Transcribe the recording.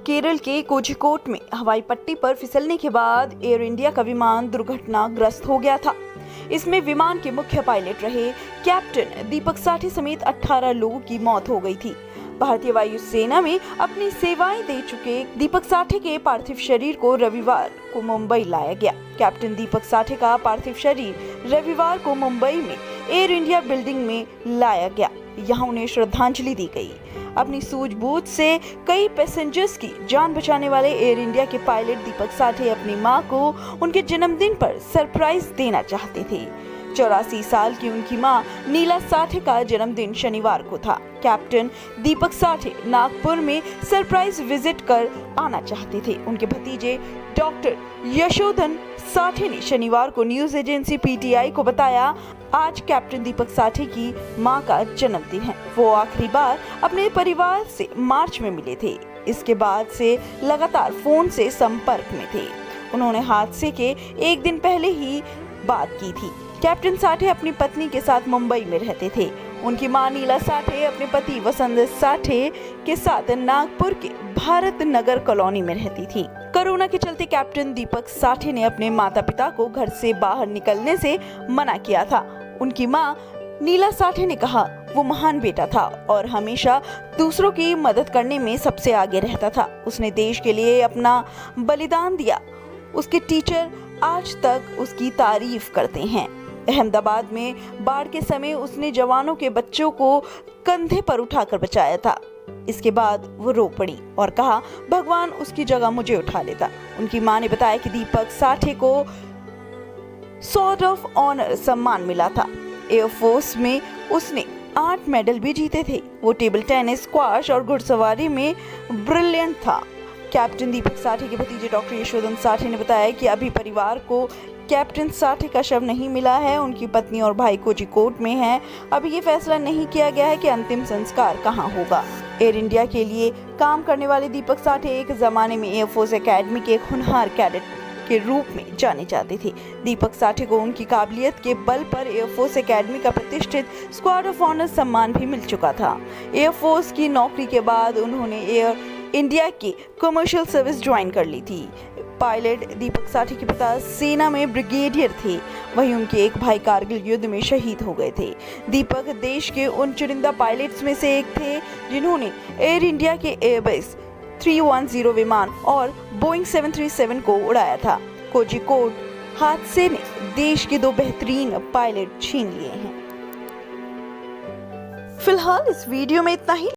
केरल के कोझिकोड में हवाई पट्टी पर फिसलने के बाद एयर इंडिया का विमान दुर्घटनाग्रस्त हो गया था। इसमें विमान के मुख्य पायलट रहे कैप्टन दीपक साठे समेत 18 लोगों की मौत हो गई थी। भारतीय वायुसेना में अपनी सेवाएं दे चुके दीपक साठे के पार्थिव शरीर को रविवार को मुंबई लाया गया। कैप्टन दीपक साठे का पार्थिव शरीर रविवार को मुंबई में एयर इंडिया बिल्डिंग में लाया गया। यहाँ उन्हें श्रद्धांजलि दी गई। अपनी सूझबूझ से कई पैसेंजर्स की जान बचाने वाले एयर इंडिया के पायलट दीपक साठे अपनी मां को उनके जन्मदिन पर सरप्राइज देना चाहते थे। 84 साल की उनकी मां नीला साठे का जन्मदिन शनिवार को था। कैप्टन दीपक साठे नागपुर में सरप्राइज विजिट कर आना चाहते थे। उनके भतीजे डॉक्टर यशोधन साठे ने शनिवार को न्यूज एजेंसी पीटीआई को बताया, आज कैप्टन दीपक साठे की मां का जन्मदिन है। वो आखिरी बार अपने परिवार से मार्च में मिले थे। इसके बाद से लगातार फोन से संपर्क में थे। उन्होंने हादसे के एक दिन पहले ही बात की थी। कैप्टन साठे अपनी पत्नी के साथ मुंबई में रहते थे। उनकी मां नीला साठे अपने पति वसंत साठे के साथ नागपुर के भारत नगर कॉलोनी में रहती थी। कोरोना के चलते कैप्टन दीपक साठे ने अपने माता पिता को घर से बाहर निकलने से मना किया था। उनकी मां नीला साठे ने कहा, वो महान बेटा था और हमेशा दूसरों की मदद करने में सबसे आगे रहता था। उसने देश के लिए अपना बलिदान दिया। उसके टीचर आज तक उसकी तारीफ करते हैं। अहमदाबाद में बाढ़ के समय उसने जवानों के बच्चों को कंधे पर उठाकर बचाया था। इसके बाद वो रो पड़ी और कहा, भगवान उसकी जगह मुझे उठा लेता। उनकी मां ने बताया कि दीपक साठे को सॉर्ड ऑफ ऑनर सम्मान मिला था। एयरफोर्स में उसने 8 मेडल भी जीते थे। वो टेबल टेनिस, स्क्वाश और घुड़सवारी में ब्रिलियंट था। कैप्टन दीपक साठे के भतीजे डॉक्टर यशोधन साठे ने बताया कि अभी परिवार को कैप्टन साठे का शव नहीं मिला है। उनकी पत्नी और भाई कोझिकोड में हैं। अभी ये फैसला नहीं किया गया है कि अंतिम संस्कार कहां होगा। एयर इंडिया के लिए काम करने वाले दीपक साठे एक जमाने में एयरफोर्स एकेडमी के एक होनहार कैडेट के रूप में जाने जाते थे। दीपक साठे को उनकी काबिलियत के बल पर एयरफोर्स एकेडमी का प्रतिष्ठित स्क्वाड ऑफ ऑनर सम्मान भी मिल चुका था। एयरफोर्स की नौकरी के बाद उन्होंने एयर इंडिया की कमर्शियल सर्विस ज्वाइन कर ली थी। पायलट दीपक साठे के पिता सेना में ब्रिगेडियर थे। वहीं उनके एक भाई कारगिल युद्ध में शहीद हो गए थे। दीपक देश के उन चुनिंदा पायलट्स में से एक थे जिन्होंने एयर इंडिया के एयरबस 310 विमान और बोइंग 737 को उड़ाया था। कोझिकोड हादसे ने देश के 2 बेहतरीन पायलट छीन लिए हैं। फिलहाल इस वीडियो में इतना ही।